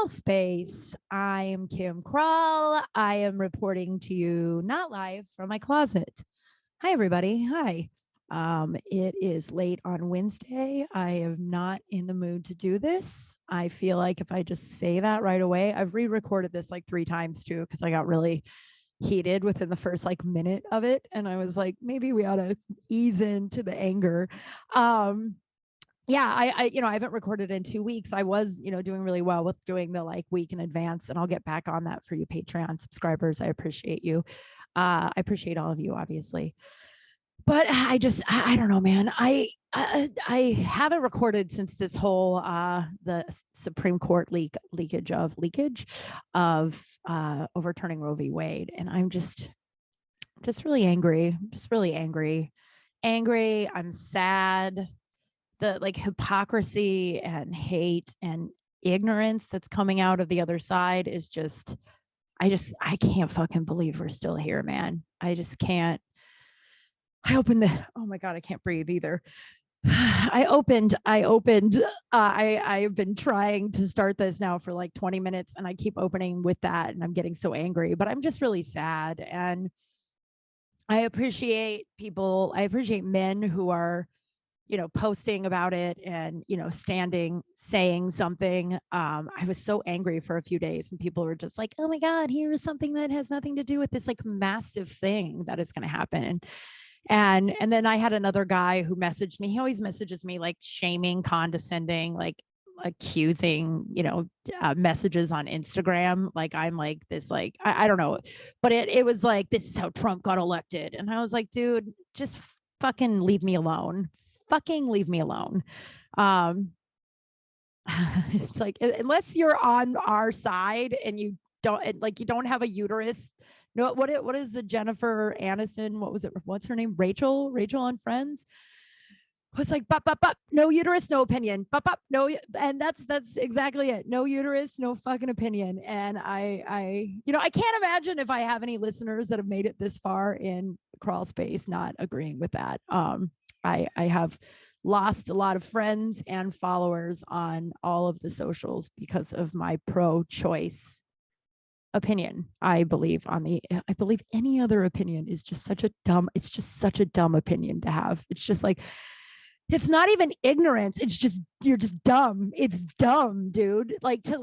Kral space. I am Kim Kral. I am reporting to you not live from my closet. Hi, everybody. Hi. It is late on Wednesday. I am not in the mood to do this. I feel like if I just say that right away, I've re-recorded this like 3 times too, because I got really heated within the first like minute of it. And I was like, maybe we ought to ease into the anger. Yeah, I haven't recorded in 2 weeks. I was, doing really well with doing the like week in advance, and I'll get back on that for you Patreon subscribers. I appreciate you. I appreciate all of you, obviously. But I don't know, man. I haven't recorded since this whole the Supreme Court leakage of overturning Roe v. Wade, and I'm just really angry. Just really angry. I'm sad. The like hypocrisy and hate and ignorance that's coming out of the other side is just, I can't fucking believe we're still here, man. I just can't. Oh my God, I can't breathe either. I've been trying to start this now for like 20 minutes and I keep opening with that and I'm getting so angry, but I'm just really sad. And I appreciate men who are, posting about it and, saying something. I was so angry for a few days when people were just like, oh my God, here's something that has nothing to do with this like massive thing that is going to happen. And then I had another guy who messaged me. He always messages me like shaming, condescending, like accusing, messages on Instagram. Like I'm like this, like, I don't know, but it was like, this is how Trump got elected. And I was like, dude, just fucking leave me alone. Fucking leave me alone. It's like, unless you're on our side and you don't have a uterus. No, what is the Jennifer Aniston? What was it? What's her name? Rachel on Friends. Was like, no uterus, no opinion. No, and that's exactly it. No uterus, no fucking opinion. And I can't imagine if I have any listeners that have made it this far in Crawl Space not agreeing with that. I have lost a lot of friends and followers on all of the socials because of my pro-choice opinion. I believe any other opinion is just such a dumb opinion to have. It's just like, it's not even ignorance. It's just, you're just dumb. It's dumb, dude. Like to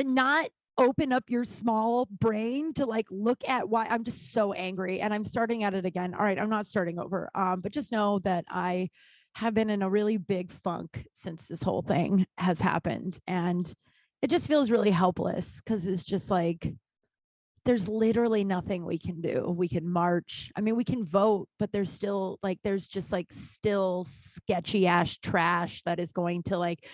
not open up your small brain to like look at why. I'm just so angry and I'm starting at it again. All right, I'm not starting over. But just know that I have been in a really big funk since this whole thing has happened. And it just feels really helpless because it's just like, there's literally nothing we can do. We can march. I mean, we can vote, but there's still still sketchy ass trash that is going to like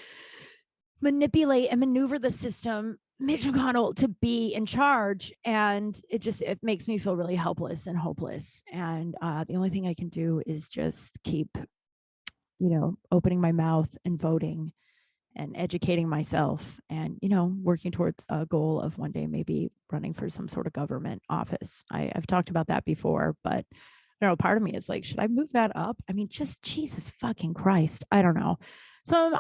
manipulate and maneuver the system, Mitch McConnell, to be in charge. And it makes me feel really helpless and hopeless. And the only thing I can do is just keep, opening my mouth and voting and educating myself and, working towards a goal of one day maybe running for some sort of government office. I've talked about that before, but I don't know, part of me is like, should I move that up? I mean, just Jesus fucking Christ. I don't know. So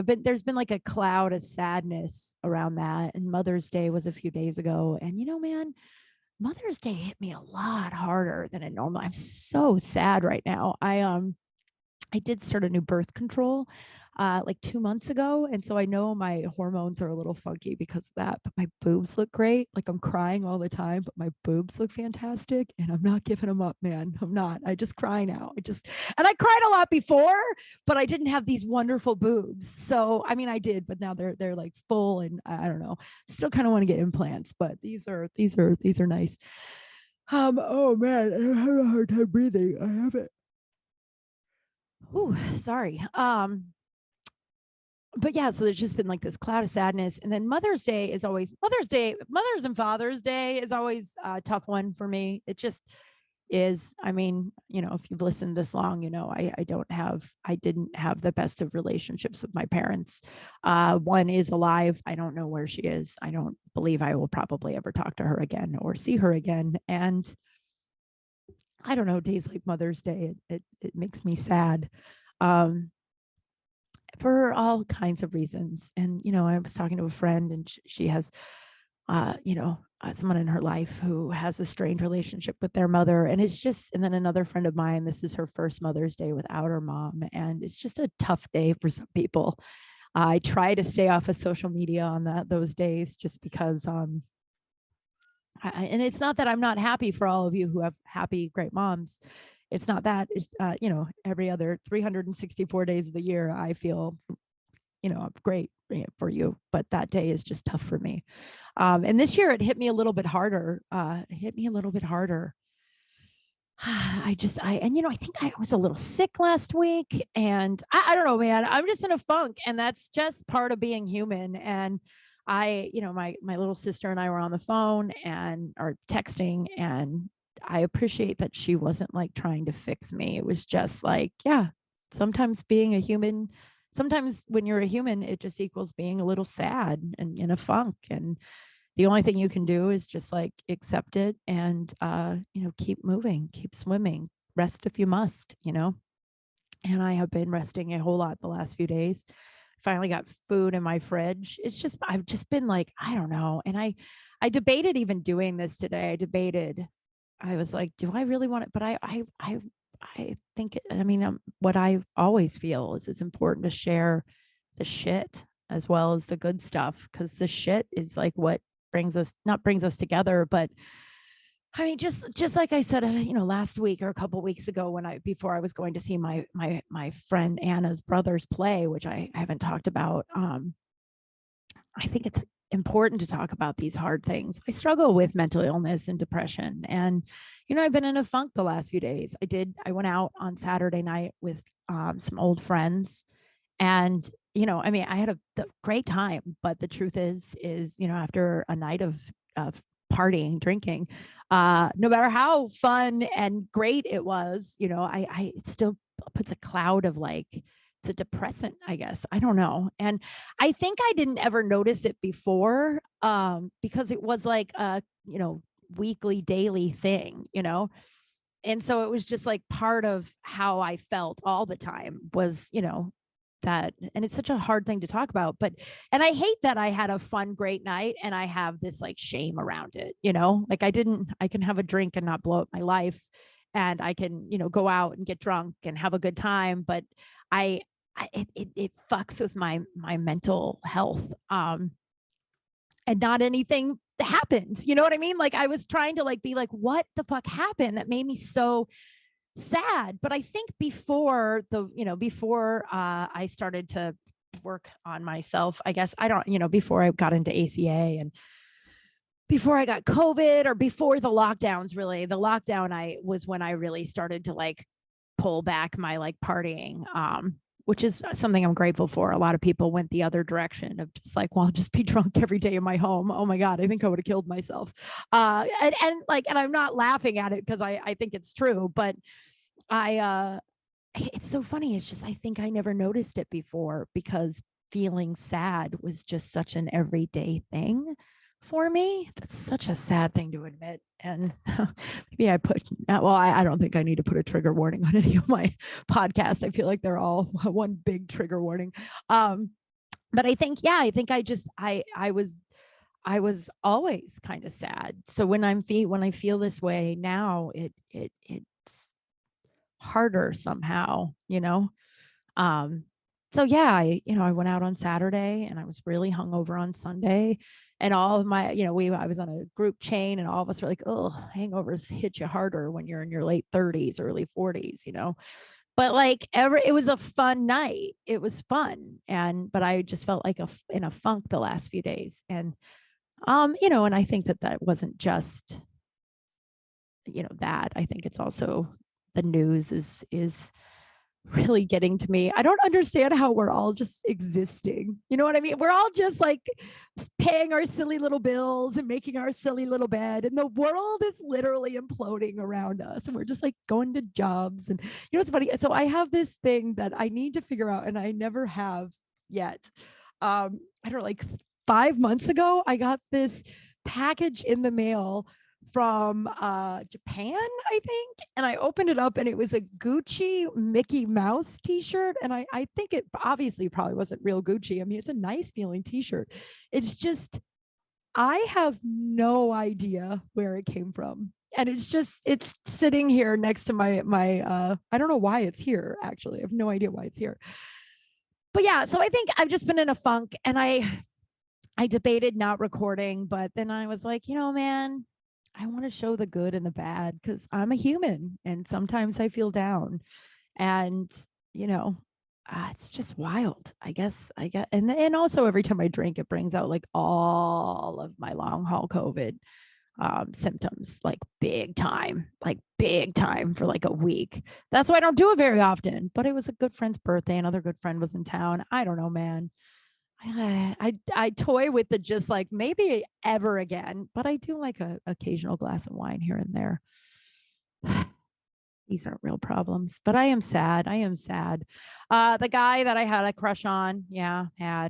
there's been like a cloud of sadness around that. And Mother's Day was a few days ago. And, man, Mother's Day hit me a lot harder than it normally. I'm so sad right now. I did start a new birth control like 2 months ago. And so I know my hormones are a little funky because of that, but my boobs look great. Like I'm crying all the time, but my boobs look fantastic and I'm not giving them up, man. I'm not. I just cry now. And I cried a lot before, but I didn't have these wonderful boobs. So, I mean, I did, but now they're like full and I don't know. Still kind of want to get implants, but these are nice. Oh man, I'm having a hard time breathing. I have it. Ooh, sorry. But yeah, so there's just been like this cloud of sadness. And then Mother's Day, Mother's and Father's Day is always a tough one for me. It just is. I mean, if you've listened this long, I didn't have the best of relationships with my parents. One is alive. I don't know where she is. I don't believe I will probably ever talk to her again or see her again. And I don't know, days like Mother's Day, it makes me sad. for all kinds of reasons. And, I was talking to a friend, and she has, someone in her life who has a strained relationship with their mother. And it's just, and then another friend of mine, this is her first Mother's Day without her mom. And it's just a tough day for some people. I try to stay off of social media on those days, just because, and it's not that I'm not happy for all of you who have happy, great moms. It's not that. It's, every other 364 days of the year, I feel, great for you, but that day is just tough for me. And this year it hit me a little bit harder. I think I was a little sick last week, and I don't know, man, I'm just in a funk, and that's just part of being human. And my little sister and I were on the phone and are texting, and I appreciate that she wasn't like trying to fix me. It was just like, yeah, sometimes being a human, sometimes when you're a human, it just equals being a little sad and in a funk. And the only thing you can do is just like accept it and, keep moving, keep swimming, rest if you must, And I have been resting a whole lot the last few days. Finally got food in my fridge. I've just been like, I don't know. And I debated even doing this today. I was like, do I really want it? But I think, what I always feel is it's important to share the shit as well as the good stuff, because the shit is like what not brings us together, but just like I said, last week or a couple of weeks ago, before I was going to see my friend Anna's brother's play, which I haven't talked about. I think it's important to talk about these hard things. I struggle with mental illness and depression, and I've been in a funk the last few days. I went out on Saturday night with some old friends, and I had a great time. But the truth is after a night of partying, drinking, no matter how fun and great it was, it still puts a cloud of like, it's a depressant, I guess. I don't know. And I think I didn't ever notice it before, because it was like a, weekly, daily thing, And so it was just like part of how I felt all the time was, that, and it's such a hard thing to talk about, and I hate that I had a fun, great night and I have this like shame around it, like I can have a drink and not blow up my life, and I can, go out and get drunk and have a good time. But it fucks with my mental health. And not anything happened. You know what I mean? Like I was trying to like be like, what the fuck happened that made me so sad? But I think before I started to work on myself, I guess, before I got into ACA and before I got COVID, or before the lockdowns, really, the lockdown was when I really started to like pull back my like partying, which is something I'm grateful for. A lot of people went the other direction of just like, well, I'll just be drunk every day in my home. Oh my God, I think I would have killed myself. And I'm not laughing at it because I think it's true, but it's so funny. It's just, I think I never noticed it before because feeling sad was just such an everyday thing for me. That's such a sad thing to admit. And maybe I don't think I need to put a trigger warning on any of my podcasts. I feel like they're all one big trigger warning. But I think I was always kind of sad. So when I feel this way now, it's harder somehow, so yeah, I went out on Saturday and I was really hungover on Sunday, and all of my, I was on a group chain, and all of us were like, oh, hangovers hit you harder when you're in your late 30s, early 40s, but like it was a fun night. It was fun. But I just felt like in a funk the last few days. And, and I think that wasn't just, that. I think it's also the news is really getting to me. I don't understand how we're all just existing. You know what I mean? We're all just like paying our silly little bills and making our silly little bed, and the world is literally imploding around us, and we're just like going to jobs. And it's funny. So I have this thing that I need to figure out, and I never have yet. I don't know, like 5 months ago, I got this package in the mail from Japan, I think. And I opened it up and it was a Gucci Mickey Mouse t-shirt. And I think it obviously probably wasn't real Gucci. I mean, it's a nice feeling t-shirt. It's just, I have no idea where it came from. And it's sitting here next to my I don't know why it's here, actually. I have no idea why it's here. But yeah, so I think I've just been in a funk, and I debated not recording, but then I was like, man, I want to show the good and the bad because I'm a human and sometimes I feel down. And, it's just wild. I guess I get, and also every time I drink, it brings out like all of my long haul COVID symptoms, like big time for like a week. That's why I don't do it very often. But it was a good friend's birthday. Another good friend was in town. I don't know, man. I toy with the just like maybe ever again, but I do like a occasional glass of wine here and there. These aren't real problems, but I am sad. The guy that I had a crush on, I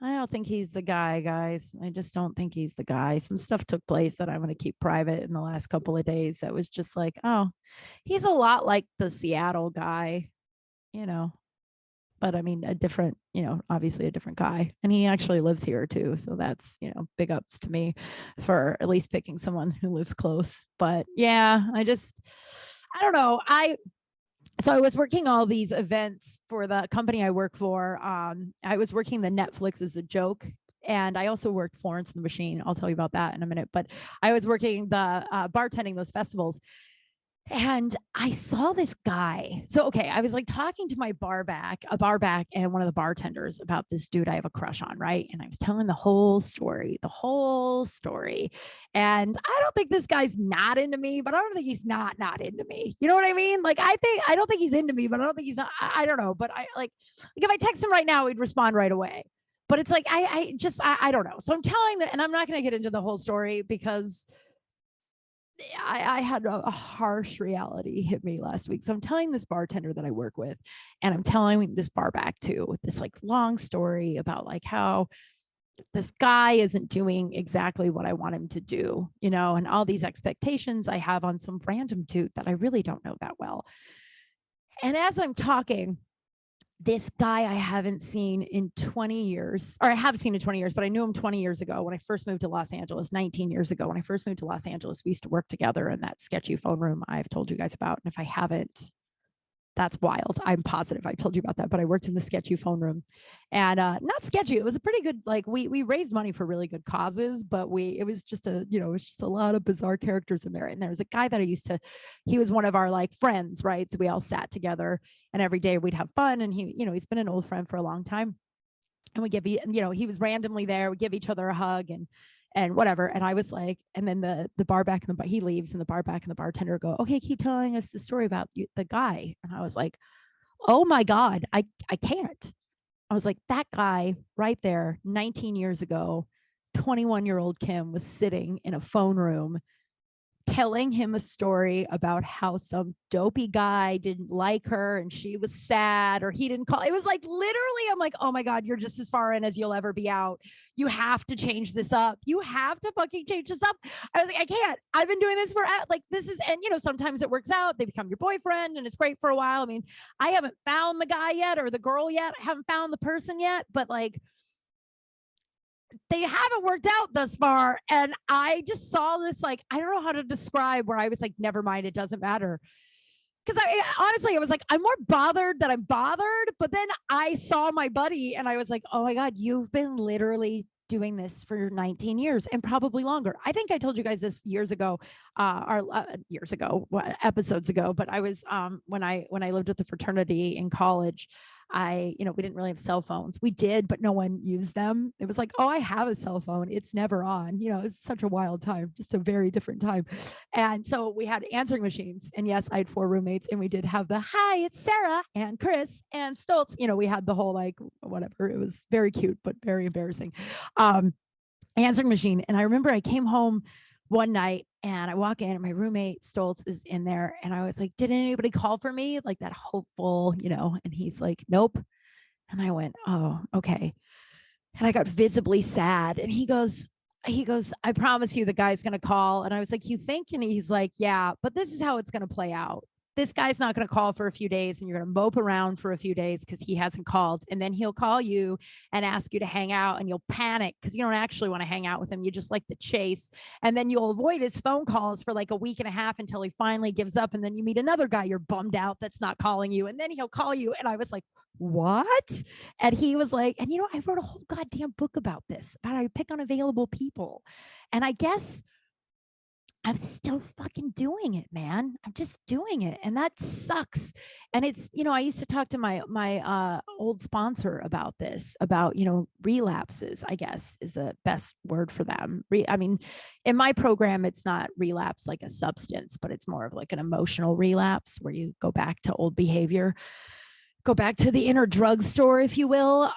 don't think he's the guy, guys. I just don't think he's the guy. Some stuff took place that I'm going to keep private in the last couple of days. That was just like, oh, he's a lot like the Seattle guy, but I mean, a different, obviously a different guy. And he actually lives here too. So that's, big ups to me for at least picking someone who lives close. But yeah, I don't know. So I was working all these events for the company I work for. I was working the Netflix as a joke. And I also worked Florence and the Machine. I'll tell you about that in a minute. But I was working the bartending those festivals. And I saw this guy. So, okay, I was like talking to my bar back and one of the bartenders about this dude I have a crush on, right? And I was telling the whole story. And I don't think this guy's not into me, but I don't think he's not into me. You know what I mean? Like, I don't think he's into me, but I don't think he's not, I don't know. But I like if I text him right now, he'd respond right away. But it's like, I don't know. So I'm telling that, and I'm not going to get into the whole story because I had a harsh reality hit me last week. So I'm telling this bartender that I work with, and I'm telling this bar back too, with this like long story about like how this guy isn't doing exactly what I want him to do, and all these expectations I have on some random dude that I really don't know that well. And as I'm talking, this guy I haven't seen in 20 years, or I have seen in 20 years, but I knew him 20 years ago when I first moved to Los Angeles, 19 years ago. When I first moved to Los Angeles, we used to work together in that sketchy phone room I've told you guys about. And if I haven't, that's wild. I'm positive I told you about that, but I worked in the sketchy phone room, and not sketchy. It was a pretty good, like we raised money for really good causes, but it was just a lot of bizarre characters in there. And there was a guy that he was one of our like friends, right? So we all sat together and every day we'd have fun. And he's been an old friend for a long time. And we give, he was randomly there. We give each other a hug and whatever. And I was like, and then the bar back in the bar, he leaves, and the bar back and the bartender go, okay, keep telling us the story about the guy. And I was like, oh my God, I can't. I was like, that guy right there, 19 years ago, 21-year-old Kim was sitting in a phone room telling him a story about how some dopey guy didn't like her and she was sad, or he didn't call. It was like literally, I'm like, oh my God, you're just as far in as you'll ever be out. You have to change this up. You have to fucking change this up. I was like, I can't. I've been doing this for like, this is, and sometimes it works out. They become your boyfriend and it's great for a while. I mean, I haven't found the guy yet or the girl yet. I haven't found the person yet, but like, they haven't worked out thus far. And I just saw this, like, I don't know how to describe, where I was like, never mind, it doesn't matter. Because honestly, I was like, I'm more bothered that I'm bothered. But then I saw my buddy and I was like, oh my God, you've been literally doing this for 19 years and probably longer. I think I told you guys this years ago, episodes ago, but I was, when I lived with the fraternity in college, we didn't really have cell phones. We did, but no one used them. It was like, oh, I have a cell phone. It's never on. It's such a wild time, just a very different time. And so we had answering machines. And yes, I had 4 roommates, and we did have the, hi, it's Sarah and Chris and Stoltz. We had the whole, like, whatever. It was very cute, but very embarrassing. Answering machine. And I remember I came home one night and I walk in and my roommate Stoltz is in there. And I was like, did anybody call for me? Like that hopeful, and he's like, nope. And I went, oh, okay. And I got visibly sad. And he goes, he goes, I promise you the guy's going to call. And I was like, you think? And he's like, yeah, but this is how it's going to play out. This guy's not going to call for a few days and you're going to mope around for a few days because he hasn't called. And then he'll call you and ask you to hang out and you'll panic because you don't actually want to hang out with him. You just like the chase. And then you'll avoid his phone calls for like a week and a half until he finally gives up. And then you meet another guy you're bummed out that's not calling you. And then he'll call you. And I was like, what? And he was like, and I wrote a whole goddamn book about this, about how you pick unavailable people. And I guess I'm still fucking doing it, man. I'm just doing it. And that sucks. And it's, I used to talk to my old sponsor about this, about, relapses, I guess is the best word for them. I mean, in my program, it's not relapse like a substance, but it's more of like an emotional relapse where you go back to old behavior, go back to the inner drugstore, if you will.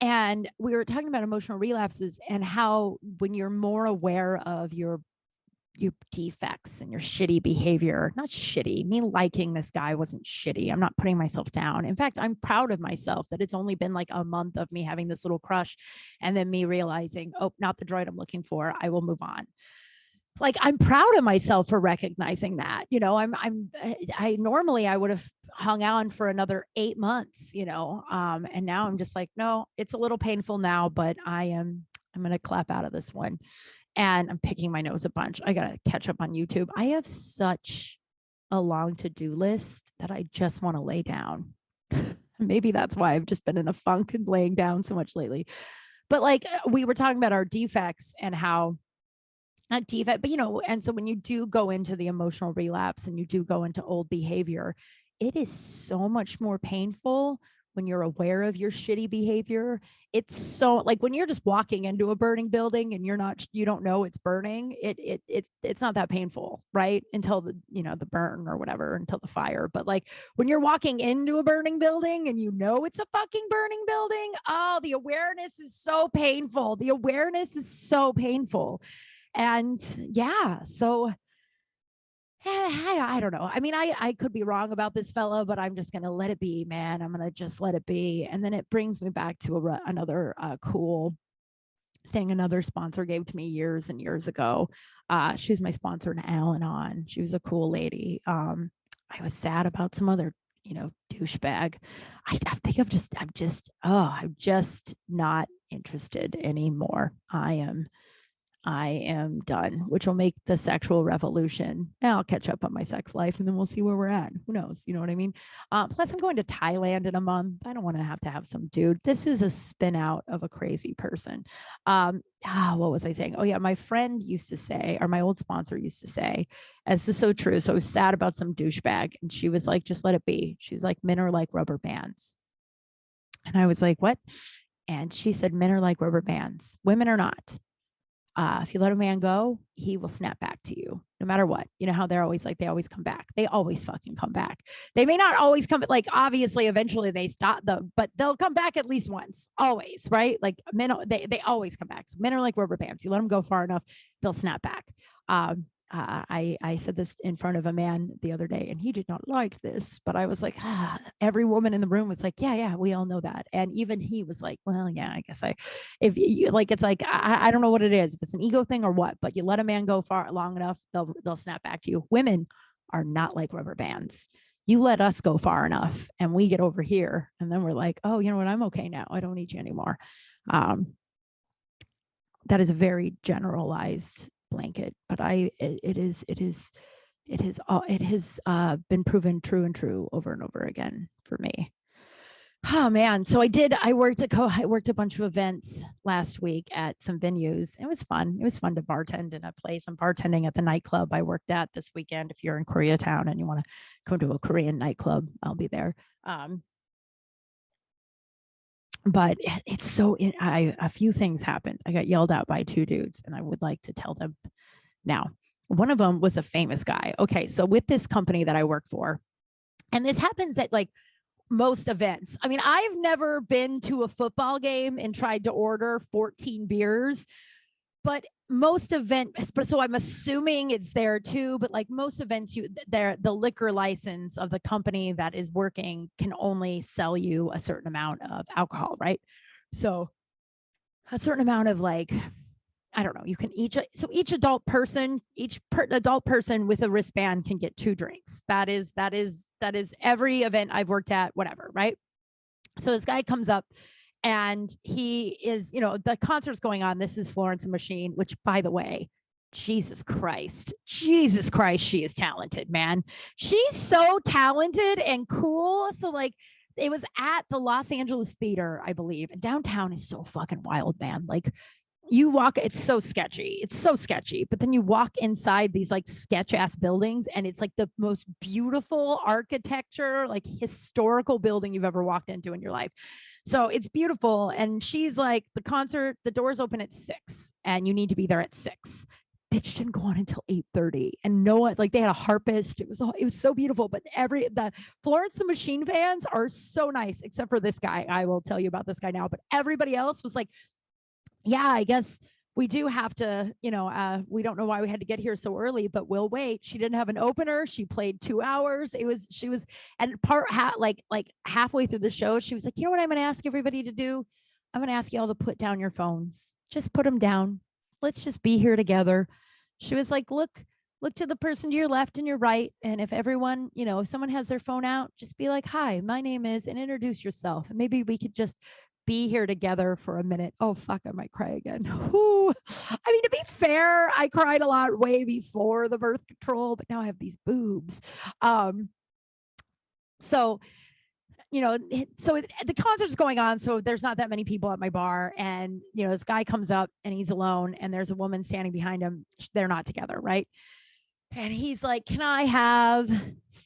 And we were talking about emotional relapses and how when you're more aware of your defects and your shitty behavior, not shitty, me liking this guy wasn't shitty. I'm not putting myself down. In fact, I'm proud of myself that it's only been like a month of me having this little crush and then me realizing, oh, not the droid I'm looking for. I will move on. Like, I'm proud of myself for recognizing that. I normally I would have hung on for another 8 months, and now I'm just like, no, it's a little painful now, but I'm going to clap out of this one. And I'm picking my nose a bunch. I got to catch up on YouTube. I have such a long to-do list that I just want to lay down. Maybe that's why I've just been in a funk and laying down so much lately. But like we were talking about our defects and how not defect, but and so when you do go into the emotional relapse and you do go into old behavior, it is so much more painful when you're aware of your shitty behavior. It's so like when you're just walking into a burning building and you don't know it's burning, it's not that painful, right? Until the burn or whatever, until the fire. But like when you're walking into a burning building and it's a fucking burning building, oh, the awareness is so painful. The awareness is so painful. And yeah, so I don't know. I mean, I could be wrong about this fellow, but I'm just going to let it be, man. I'm going to just let it be. And then it brings me back to another cool thing another sponsor gave to me years and years ago. She was my sponsor in Al-Anon. She was a cool lady. I was sad about some other, douchebag. I think I'm just not interested anymore. I am done, which will make the sexual revolution. I'll catch up on my sex life and then we'll see where we're at. Who knows? You know what I mean? Plus, I'm going to Thailand in a month. I don't want to have some dude. This is a spin out of a crazy person. What was I saying? Oh, yeah. My friend used to say, or my old sponsor used to say, as this is so true. So I was sad about some douchebag. And she was like, just let it be. She's like, men are like rubber bands. And I was like, what? And she said, men are like rubber bands. Women are not. If you let a man go, he will snap back to you no matter what. You know how they're always like, they always come back. They always fucking come back. They may not always come, like obviously eventually they stop them, but they'll come back at least once, always, right? Like men, they always come back. So men are like rubber bands. You let them go far enough, they'll snap back. I said this in front of a man the other day and he did not like this, but I was like, every woman in the room was like, yeah, we all know that. And even he was like, well, yeah, I guess if you like, it's like, I don't know what it is, if it's an ego thing or what, but you let a man go far long enough, they'll snap back to you. Women are not like rubber bands. You let us go far enough and we get over here and then we're like, oh, you know what? I'm okay now. I don't need you anymore. That is a very generalized blanket, but it has been proven true over and over again for me. Oh man. So I worked a bunch of events last week at some venues. It was fun. It was fun to bartend in a place. I'm bartending at the nightclub I worked at this weekend. If you're in Koreatown and you want to come to a Korean nightclub, I'll be there. But a few things happened. I got yelled at by two dudes and I would like to tell them now. One of them was a famous guy. Okay. So with this company that I work for, and this happens at like most events. I mean, I've never been to a football game and tried to order 14 beers, but most events, so I'm assuming it's there too, but like most events, the liquor license of the company that is working can only sell you a certain amount of alcohol, right? So a certain amount of like I don't know, you can each adult person with a wristband can get 2 drinks. That is every event I've worked at, whatever, right? So this guy comes up and he is, the concert's going on. This is Florence and Machine, which, by the way, Jesus Christ, she is talented, man. She's so talented and cool. So like, it was at the Los Angeles Theater, I believe, and downtown is so fucking wild, man. Like, you walk, it's so sketchy, but then you walk inside these like sketch ass buildings, and it's like the most beautiful architecture, like historical building you've ever walked into in your life. So it's beautiful. And she's like, the doors open at 6 and you need to be there at 6. Bitch didn't go on until 8:30, and no one, like, they had a harpist. It was so beautiful. But the Florence the Machine fans are so nice, except for this guy. I will tell you about this guy now, but everybody else was like, yeah, I guess we do have to, we don't know why we had to get here so early, but we'll wait. She didn't have an opener. She played 2 hours. And like halfway through the show, she was like, you know what I'm going to ask everybody to do? I'm going to ask you all to put down your phones. Just put them down. Let's just be here together. She was like, look to the person to your left and your right. And if everyone, if someone has their phone out, just be like, hi, my name is, and introduce yourself. And maybe we could just be here together for a minute. Oh, fuck, I might cry again. Ooh. I mean, to be fair, I cried a lot way before the birth control, but now I have these boobs. So the concert's going on, so there's not that many people at my bar, and this guy comes up and he's alone, and there's a woman standing behind him. They're not together, right? And he's like, can I have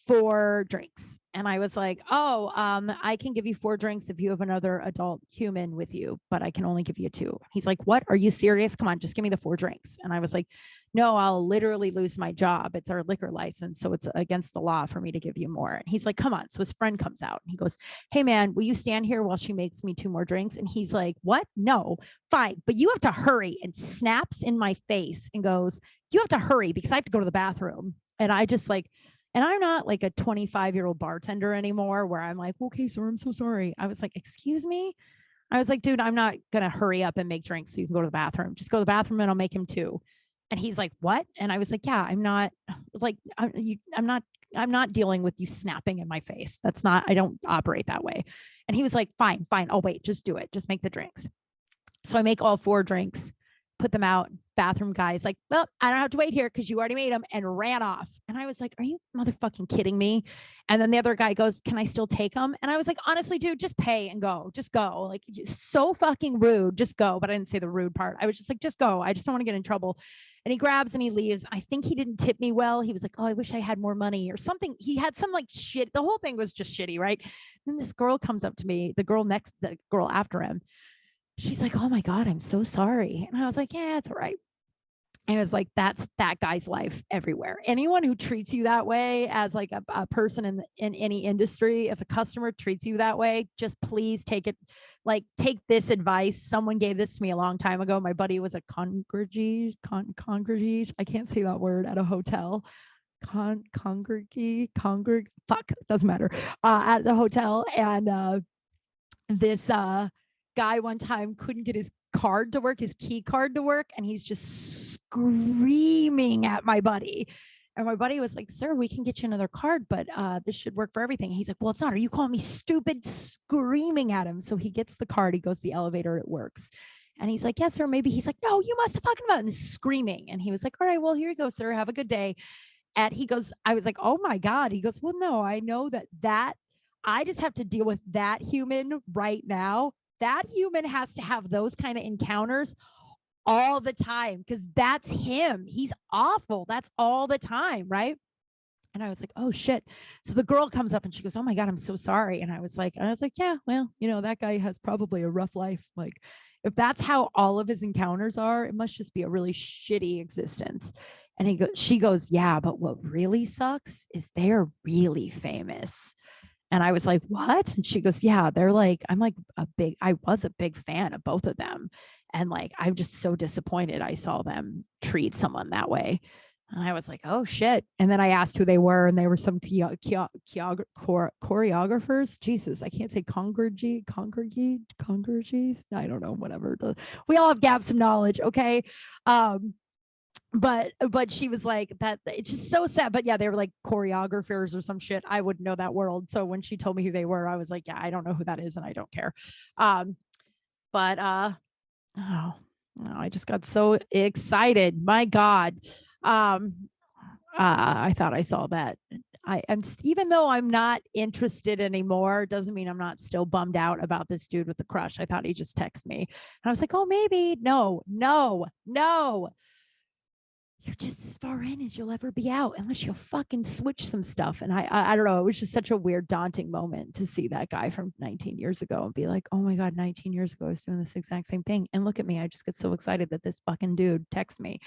4 drinks? And I was like, I can give you 4 drinks if you have another adult human with you, but I can only give you 2. He's like, what? Are you serious? Come on, just give me the 4 drinks. And I was like, no, I'll literally lose my job. It's our liquor license, so it's against the law for me to give you more. And he's like, come on. So his friend comes out and he goes, hey man, will you stand here while she makes me 2 more drinks? And he's like, what? No, fine, but you have to hurry. And snaps in my face and goes, you have to hurry because I have to go to the bathroom. And I just like, and I'm not like a 25-year-old bartender anymore where I'm like, okay, sir, I'm so sorry. I was like, excuse me? I was like, dude, I'm not going to hurry up and make drinks so you can go to the bathroom. Just go to the bathroom and I'll make him 2. And he's like, what? And I was like, yeah, I'm not dealing with you snapping in my face. I don't operate that way. And he was like, fine, I'll wait. Just do it. Just make the drinks. So I make all 4 drinks, put them out. Bathroom guy's like, well, I don't have to wait here because you already made them, and ran off. And I was like, are you motherfucking kidding me? And then the other guy goes, can I still take them? And I was like, honestly, dude, just pay and go. Just go. Like, so fucking rude. Just go. But I didn't say the rude part. I was just like, just go. I just don't want to get in trouble. And he grabs and he leaves. I think he didn't tip me well. He was like, oh, I wish I had more money or something. He had some like shit. The whole thing was just shitty, right? Then this girl comes up to me, the girl after him. She's like, oh my God, I'm so sorry. And I was like, yeah, it's all right. And it was like, that's that guy's life everywhere. Anyone who treats you that way as like a person in any industry, if a customer treats you that way, just please take this advice. Someone gave this to me a long time ago. My buddy was a congregee. I can't say that word at a hotel. Doesn't matter. At the hotel. And this guy one time couldn't get his key card to work, and he's just screaming at my buddy. And my buddy was like, sir, we can get you another card, but this should work for everything. He's like, well, it's not. Are you calling me stupid? Screaming at him. So he gets the card, he goes to the elevator, it works. And he's like, yes, sir, maybe. He's like, no, you must have fucking about it. And screaming. And he was like, all right, well, here you go, sir. Have a good day. And he goes, I was like, oh my God. He goes, well, no, I know that I just have to deal with that human right now. That human has to have those kind of encounters all the time because that's him. He's awful. That's all the time, right? And I was like, oh shit. So the girl comes up and she goes, oh my God, I'm so sorry. And I was like, yeah, well, that guy has probably a rough life. Like, if that's how all of his encounters are, it must just be a really shitty existence. And she goes, yeah, but what really sucks is they're really famous. And I was like, what? And she goes, yeah, they're like, I was a big fan of both of them. And like, I'm just so disappointed I saw them treat someone that way. And I was like, oh shit. And then I asked who they were, and they were some choreographers. Jesus, I can't say congregees. I don't know, whatever. We all have gaps of knowledge. Okay. But she was like that. It's just so sad. But yeah, they were like choreographers or some shit. I wouldn't know that world. So when she told me who they were, I was like, yeah, I don't know who that is, and I don't care. But oh no, I just got so excited. My God. I thought I saw that. I'm even though I'm not interested anymore, doesn't mean I'm not still bummed out about this dude with the crush. I thought he just texted me. And I was like, oh, maybe. No. You're just as far in as you'll ever be out, unless you'll fucking switch some stuff. And I don't know. It was just such a weird, daunting moment to see that guy from 19 years ago and be like, oh my God, 19 years ago, I was doing this exact same thing. And look at me. I just get so excited that this fucking dude texts me.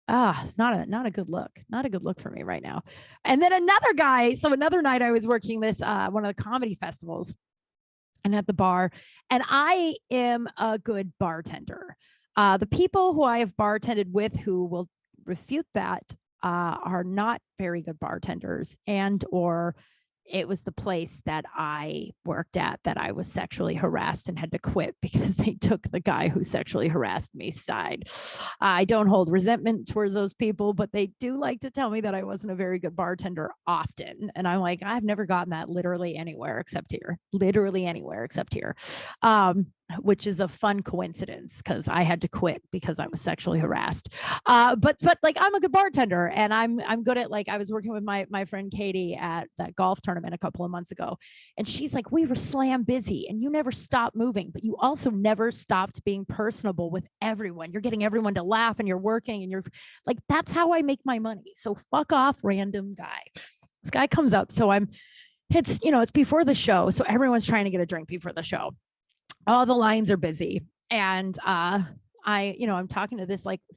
It's not a good look. Not a good look for me right now. And then another guy. So another night I was working this one of the comedy festivals and at the bar, and I am a good bartender. The people who I have bartended with who will refute that are not very good bartenders, and or it was the place that I worked at that I was sexually harassed and had to quit because they took the guy who sexually harassed me side. I don't hold resentment towards those people, but they do like to tell me that I wasn't a very good bartender often. And I'm like, I've never gotten that literally anywhere except here, which is a fun coincidence because I had to quit because I was sexually harassed. But like I'm a good bartender, and I'm good at, like, I was working with my friend Katie at that golf tournament a couple of months ago, and she's like, we were slam busy and you never stopped moving, but you also never stopped being personable with everyone. You're getting everyone to laugh, and you're working, and you're like, that's how I make my money. So fuck off, random guy. This guy comes up, so it's before the show, so everyone's trying to get a drink before the show. All the lines are busy, and I'm talking to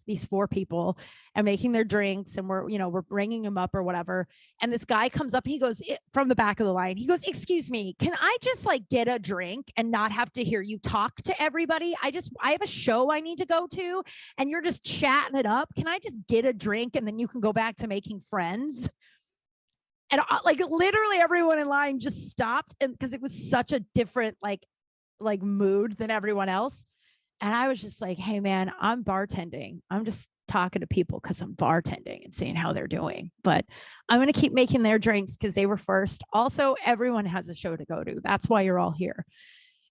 these four people and making their drinks, and we're bringing them up or whatever. And this guy comes up, and he goes from the back of the line. He goes, excuse me, can I just get a drink and not have to hear you talk to everybody? I have a show I need to go to, and you're just chatting it up. Can I just get a drink and then you can go back to making friends? And literally everyone in line just stopped, and because it was such a different mood than everyone else. And I was just like, hey man, I'm bartending. I'm just talking to people because I'm bartending and seeing how they're doing. But I'm going to keep making their drinks because they were first. Also, everyone has a show to go to. That's why you're all here.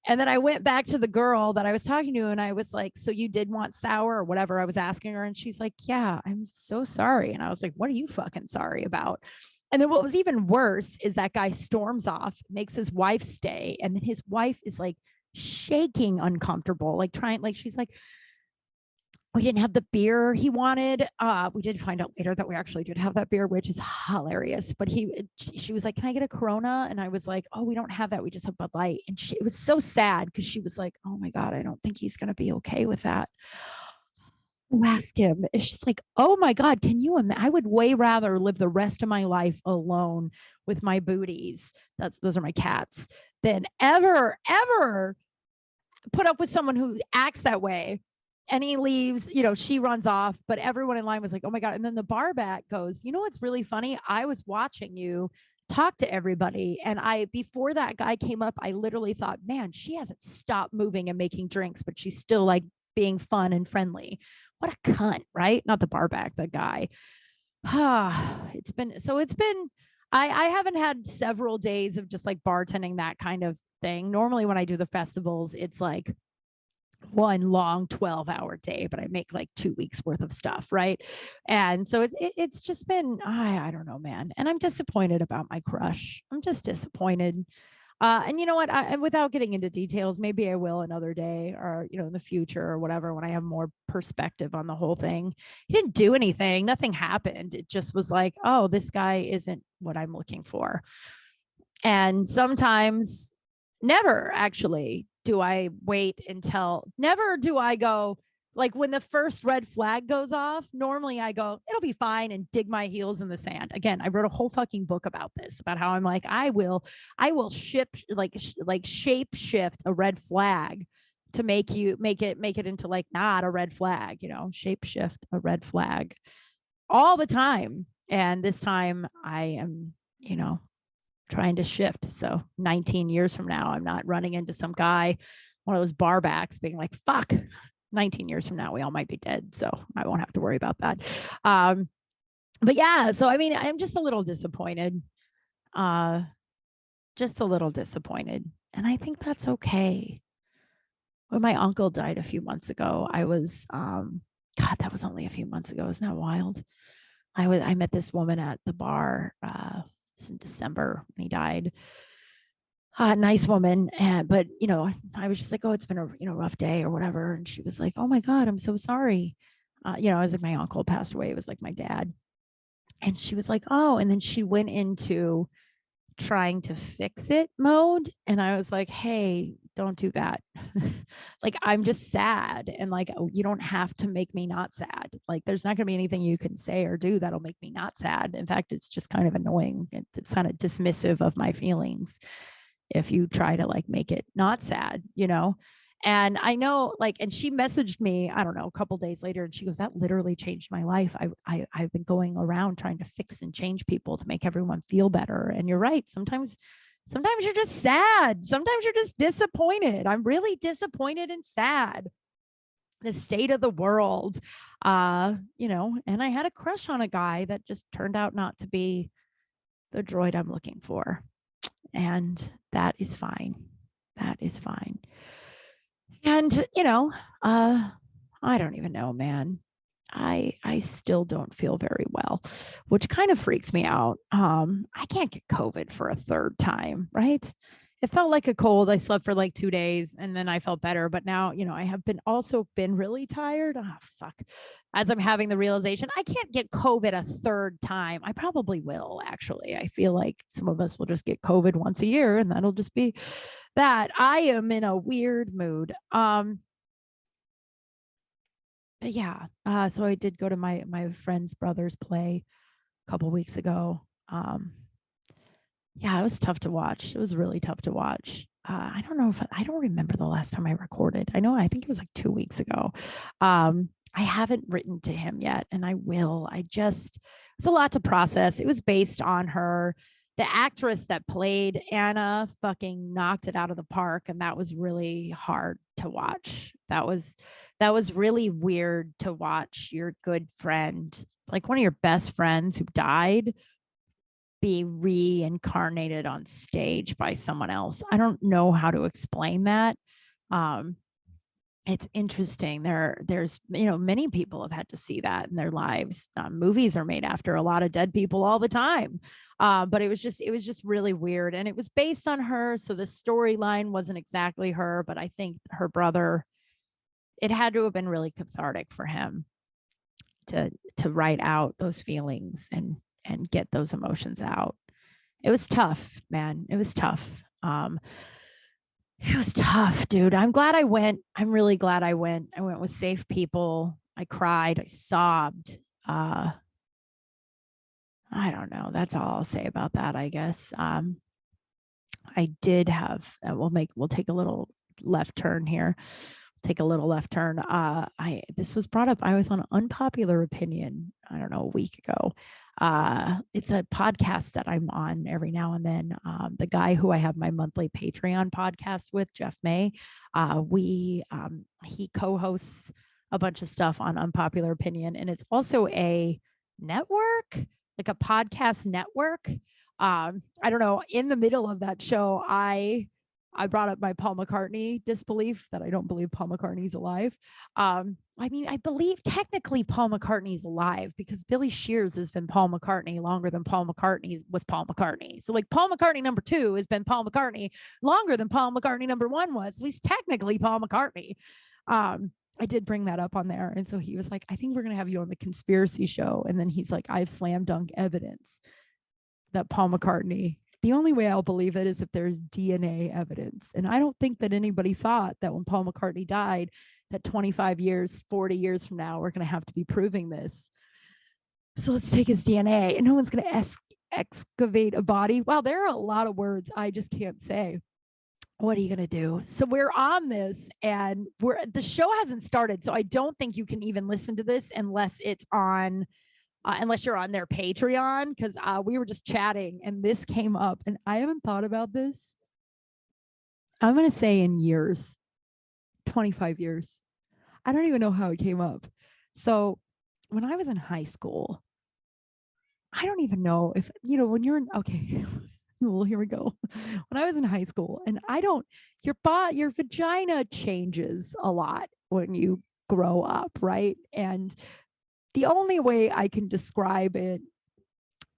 And then I went back to the girl that I was talking to, and I was like, so you did want sour or whatever I was asking her? And she's like, yeah, I'm so sorry. And I was like, what are you fucking sorry about? And then what was even worse is that guy storms off, makes his wife stay. And then his wife is like shaking uncomfortable, she's like, we didn't have the beer he wanted. We did find out later that we actually did have that beer, which is hilarious. But she was like, can I get a Corona? And I was like, oh, we don't have that. We just have Bud Light. And it was so sad because she was like, oh my God, I don't think he's going to be okay with that. Ask him. It's just like, oh my God, can you imagine? I would way rather live the rest of my life alone with my booties. Those are my cats, than ever put up with someone who acts that way. And he leaves, she runs off, but everyone in line was like, oh my God. And then the bar back goes, you know what's really funny? I was watching you talk to everybody. And before that guy came up, I literally thought, man, she hasn't stopped moving and making drinks, but she's still being fun and friendly. What a cunt, right? Not the bar back, the guy. I haven't had several days of just bartending, that kind of thing. Normally when I do the festivals, it's one long 12-hour day, but I make 2 weeks worth of stuff, right? And so it's just been, I don't know, man. And I'm disappointed about my crush. I'm just disappointed. And you know what? Without getting into details, maybe I will another day, or in the future or whatever, when I have more perspective on the whole thing. He didn't do anything. Nothing happened. It just was like, oh, this guy isn't what I'm looking for. And sometimes, never actually do I wait until, never do I go, when the first red flag goes off, normally I go, it'll be fine, and dig my heels in the sand. Again, I wrote a whole fucking book about this, about how I'm like, I will shape shift a red flag to make it into like not a red flag, shape shift a red flag all the time. And this time I am, trying to shift. So 19 years from now, I'm not running into some guy, one of those barbacks being like, fuck, 19 years from now, we all might be dead. So I won't have to worry about that. But yeah, so I mean, I'm just a little disappointed. Just a little disappointed. And I think that's okay. When my uncle died a few months ago, I was, God, that was only a few months ago. Isn't that wild? I met this woman at the bar in December when he died. Nice woman, but I was just like, oh, it's been a rough day or whatever, and she was like, oh my God, I'm so sorry. I was like, my uncle passed away. It was like my dad, and she was like, oh, and then she went into trying to fix it mode, and I was like, hey, don't do that. Like, I'm just sad, and like, you don't have to make me not sad. Like, there's not going to be anything you can say or do that'll make me not sad. In fact, it's just kind of annoying. It's kind of dismissive of my feelings if you try to like make it not sad. And I know, like, and she messaged me, I don't know, a couple days later, and she goes, that literally changed my life. I've been going around trying to fix and change people to make everyone feel better. And you're right. Sometimes you're just sad. Sometimes you're just disappointed. I'm really disappointed and sad. The state of the world, and I had a crush on a guy that just turned out not to be the droid I'm looking for. And that is fine. That is fine. And, I don't even know, man. I still don't feel very well, which kind of freaks me out. I can't get COVID for a third time, right? It felt like a cold. I slept for like 2 days and then I felt better. But now, I have been really tired. Oh, fuck. As I'm having the realization, I can't get COVID a third time. I probably will, actually. I feel like some of us will just get COVID once a year and that'll just be that. I am in a weird mood. But yeah, so I did go to my friend's brother's play a couple weeks ago. Yeah, it was tough to watch. It was really tough to watch. I don't remember the last time I recorded. I think it was like 2 weeks ago. I haven't written to him yet, and I will. It's a lot to process. It was based on her. The actress that played Anna fucking knocked it out of the park, and that was really hard to watch. That was really weird to watch your good friend, like one of your best friends who died, be reincarnated on stage by someone else. I don't know how to explain that. It's interesting. There's many people have had to see that in their lives. Movies are made after a lot of dead people all the time. But it was just really weird, and it was based on her, so the storyline wasn't exactly her, but I think her brother, it had to have been really cathartic for him to write out those feelings and get those emotions out. It was tough, man. It was tough. It was tough, dude. I'm glad I went. I'm really glad I went. I went with safe people. I cried. I sobbed. I don't know. That's all I'll say about that, I guess. I did have, we'll take a little left turn here. Take a little left turn. This was brought up. I was on Unpopular Opinion, I don't know, a week ago. It's a podcast that I'm on every now and then. The guy who I have my monthly Patreon podcast with, Jeff May, he co-hosts a bunch of stuff on Unpopular Opinion, and it's also a network, like a podcast network. I don't know. In the middle of that show, I brought up my Paul McCartney disbelief, that I don't believe Paul McCartney's alive. I believe technically Paul McCartney's alive because Billy Shears has been Paul McCartney longer than Paul McCartney was Paul McCartney. So like Paul McCartney number 2 has been Paul McCartney longer than Paul McCartney number 1 was. So he's technically Paul McCartney. I did bring that up on there. And so he was like, I think we're going to have you on the conspiracy show. And then he's like, I have slam dunk evidence that Paul McCartney, the only way I'll believe it is if there's DNA evidence. And I don't think that anybody thought that when Paul McCartney died, that 25 years, 40 years from now, we're going to have to be proving this. So let's take his DNA, and no one's going to excavate a body. Wow, there are a lot of words I just can't say. what are you going to do? So we're on this and the show hasn't started. So I don't think you can even listen to this unless it's on, unless you're on their Patreon. Cause we were just chatting and this came up and I haven't thought about this. I'm going to say in years, 25 years. I don't even know how it came up. So when I was in high school, I don't even know if, when you're in, okay, well, here we go. When I was in high school, and your vagina changes a lot when you grow up, right? And the only way I can describe it,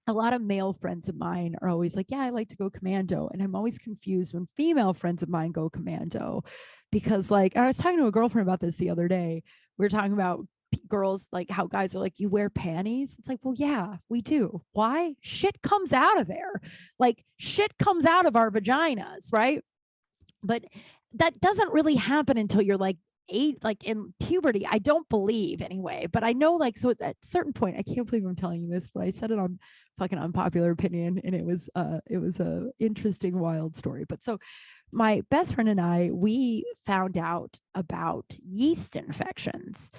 a lot of male friends of mine are always like, yeah, I like to go commando. And I'm always confused when female friends of mine go commando because, like, I was talking to a girlfriend about this the other day. We were talking about girls, like how guys are like, you wear panties. It's like, well, yeah, we do. Why? Shit comes out of there. Like, shit comes out of our vaginas, right? But that doesn't really happen until you're like like in puberty. I don't believe anyway, but I know, like, so at a certain point, I can't believe I'm telling you this, but I said it on fucking Unpopular Opinion, and it was a interesting, wild story. But so my best friend and I, we found out about yeast infections,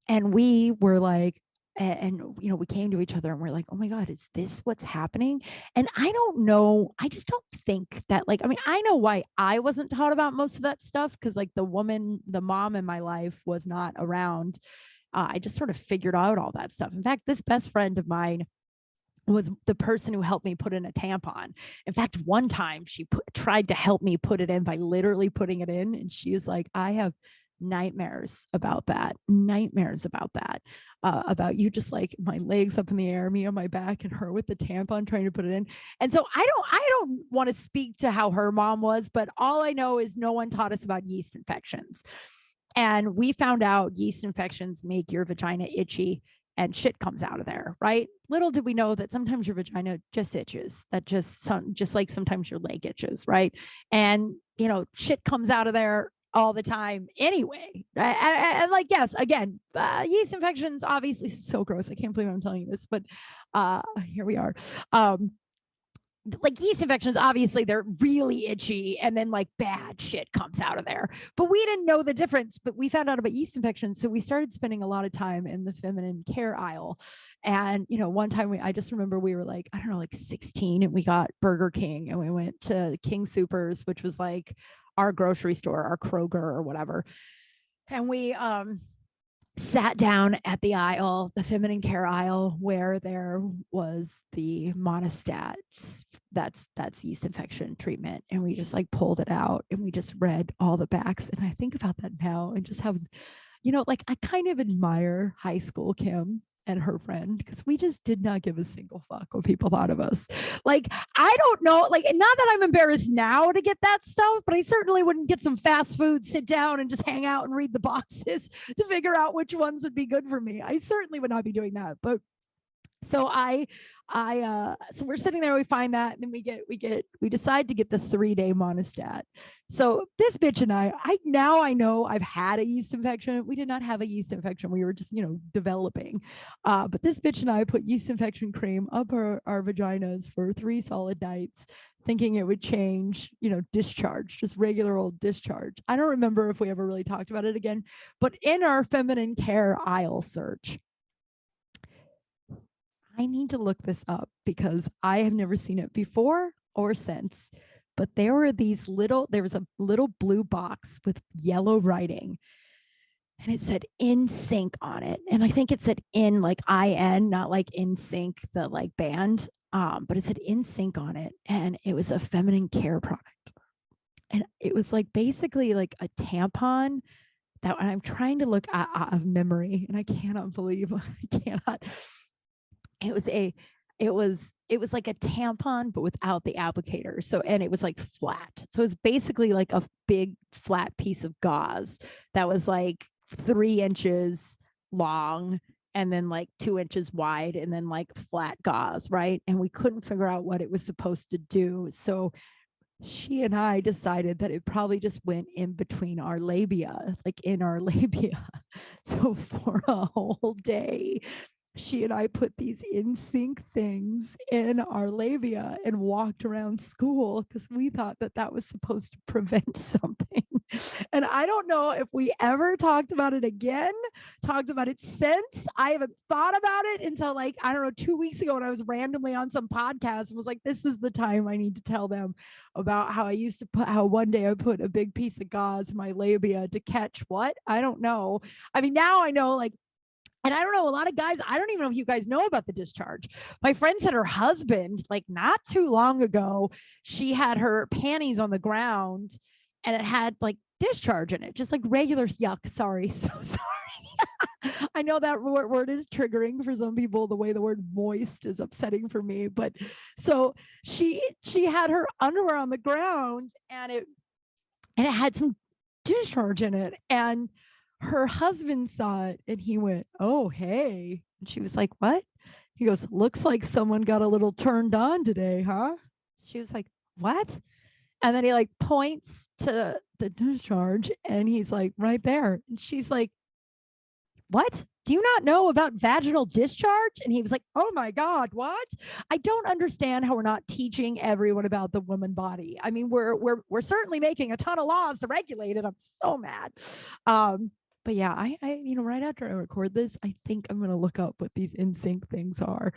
and we were like, and we came to each other and we're like, oh my God, is this what's happening? And I don't know, I just don't think that, like, I mean, I know why I wasn't taught about most of that stuff, because like the mom in my life was not around. I just sort of figured out all that stuff. In fact, this best friend of mine was the person who helped me put in a tampon. In fact, one time she tried to help me put it in by literally putting it in, and she was like, I have nightmares about that, about you just like my legs up in the air, me on my back, and her with the tampon trying to put it in. And so I don't want to speak to how her mom was, but all I know is no one taught us about yeast infections. And we found out yeast infections make your vagina itchy and shit comes out of there, right? Little did we know that sometimes your vagina just itches, just like sometimes your leg itches, right? And shit comes out of there all the time anyway. And like, yes, again, yeast infections, obviously, so gross. I can't believe I'm telling you this, but here we are. Like, yeast infections, obviously they're really itchy, and then like bad shit comes out of there. But we didn't know the difference, but we found out about yeast infections. So we started spending a lot of time in the feminine care aisle. And, one time I just remember we were like, I don't know, like 16, and we got Burger King, and we went to King Soopers, which was like our grocery store, our Kroger or whatever. And we, sat down at the aisle, the feminine care aisle, where there was the Monistat. That's yeast infection treatment. And we just like pulled it out and we just read all the backs. And I think about that now and just how, like, I kind of admire high school Kim and her friend, because we just did not give a single fuck what people thought of us. Like, I don't know, like, not that I'm embarrassed now to get that stuff, but I certainly wouldn't get some fast food, sit down and just hang out and read the boxes to figure out which ones would be good for me. I certainly would not be doing that. But so so we're sitting there, we find that, and then we decide to get the 3-day Monistat. So this bitch and I know I've had a yeast infection. We did not have a yeast infection. We were just, developing. But this bitch and I put yeast infection cream up our vaginas for 3 solid nights, thinking it would change, discharge, just regular old discharge. I don't remember if we ever really talked about it again, but in our feminine care aisle search, I need to look this up because I have never seen it before or since. But there was a little blue box with yellow writing, and it said NSYNC on it. And I think it said in like IN, not like NSYNC, the like band. But it said NSYNC on it, and it was a feminine care product. And it was like basically like a tampon that, and I'm trying to look out of memory, and I cannot believe I cannot. It was like a tampon, but without the applicator. So, and it was like flat. So it was basically like a big flat piece of gauze that was like 3 inches long and then like 2 inches wide, and then like flat gauze, right? And we couldn't figure out what it was supposed to do. So she and I decided that it probably just went in between our labia, like in our labia. So for a whole day, she and I put these NSYNC things in our labia and walked around school because we thought that that was supposed to prevent something. And I don't know if we ever talked about it again, talked about it since. I haven't thought about it until like, I don't know, 2 weeks ago when I was randomly on some podcast and was like, this is the time I need to tell them about how I used to put, how one day I put a big piece of gauze in my labia to catch what? I don't know. I mean, now I know, like, and I don't know, a lot of guys, I don't even know if you guys know about the discharge. My friend said her husband, like not too long ago, she had her panties on the ground and it had like discharge in it, just like regular yuck. Sorry. So sorry. I know that word is triggering for some people, the way the word moist is upsetting for me. But so she had her underwear on the ground and it had some discharge in it. And her husband saw it and he went, oh, hey. And she was like, what? He goes, looks like someone got a little turned on today, huh? She was like, what? And then he like points to the discharge and he's like, right there. And she's like, what? Do you not know about vaginal discharge? And he was like, oh my God, what? I don't understand how we're not teaching everyone about the woman body. I mean, we're certainly making a ton of laws to regulate it. I'm so mad. But yeah, I right after I record this, I think I'm going to look up what these NSYNC things are.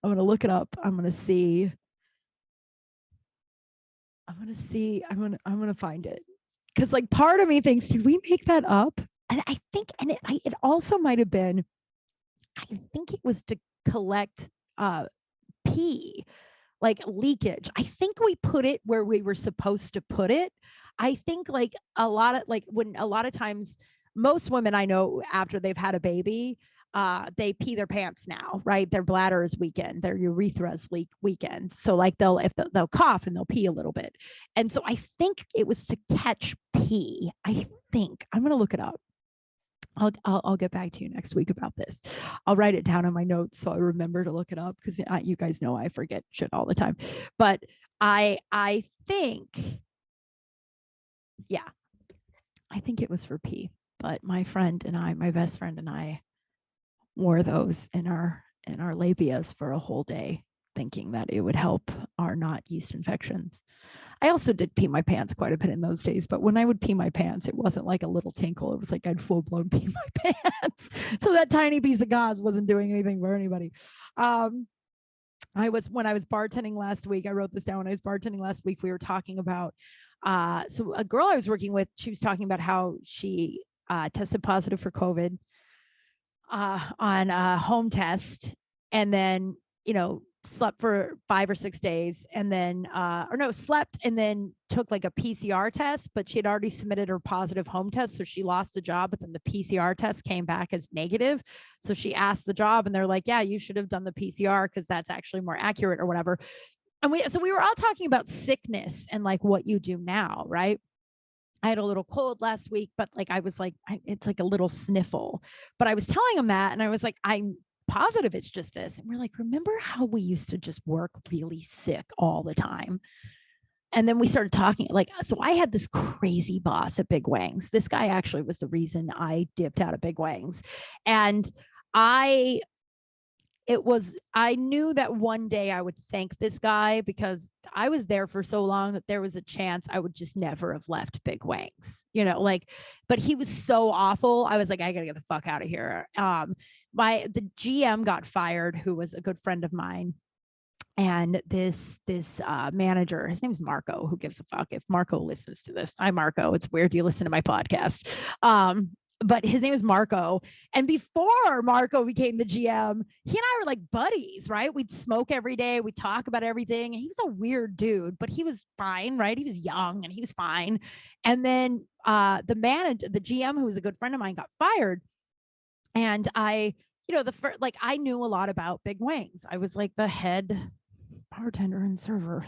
I'm going to look it up. I'm going to see. I'm going to find it. Cause like part of me thinks, did we make that up? And I think, and it also might've been, I think it was to collect pee, like leakage. I think we put it where we were supposed to put it. I think like a lot of times, most women I know after they've had a baby, they pee their pants now, right? Their bladder is weakened, their urethra's weakened. So like they'll cough and they'll pee a little bit. And so I think it was to catch pee. I think I'm going to look it up. I'll get back to you next week about this. I'll write it down on my notes so I remember to look it up because you guys know I forget shit all the time. But I think, yeah, I think it was for pee. But my best friend and I wore those in our labias for a whole day, thinking that it would help our not yeast infections. I also did pee my pants quite a bit in those days, but when I would pee my pants, it wasn't like a little tinkle. It was like I'd full blown pee my pants. So that tiny piece of gauze wasn't doing anything for anybody. When I was bartending last week, I wrote this down. When I was bartending last week, we were talking about, so a girl I was working with, she was talking about how she tested positive for COVID on a home test and then, slept for 5 or 6 days and then slept and then took like a PCR test, but she had already submitted her positive home test. So she lost a job, but then the PCR test came back as negative. So she asked the job and they're like, yeah, you should have done the PCR because that's actually more accurate or whatever. And we were all talking about sickness and like what you do now, right? I had a little cold last week, but like I was like, it's like a little sniffle. But I was telling him that and I was like, I'm positive it's just this. And we're like, remember how we used to just work really sick all the time? And then we started talking like, so I had this crazy boss at Big Wings. This guy actually was the reason I dipped out of Big Wings. And I knew that one day I would thank this guy because I was there for so long that there was a chance I would just never have left Big Wings, but he was so awful. I was like, I gotta get the fuck out of here. The GM got fired, who was a good friend of mine. And this manager, his name is Marco, who gives a fuck if Marco listens to this. Hi, Marco. It's weird you listen to my podcast. But his name is Marco. And before Marco became the GM, he and I were like buddies, right? We'd smoke every day. We'd talk about everything. And he was a weird dude, but he was fine, right? He was young and he was fine. And then the GM, who was a good friend of mine, got fired. And I knew a lot about Big Wings. I was like the head bartender and server.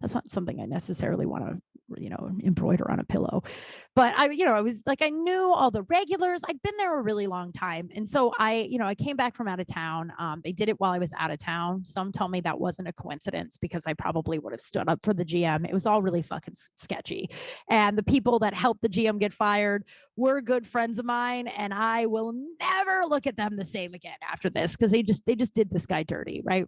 That's not something I necessarily want to, embroider on a pillow. But I was like, I knew all the regulars. I'd been there a really long time. And so I came back from out of town. They did it while I was out of town. Some tell me that wasn't a coincidence because I probably would have stood up for the GM. It was all really fucking sketchy. And the people that helped the GM get fired were good friends of mine. And I will never look at them the same again after this because they just did this guy dirty. Right.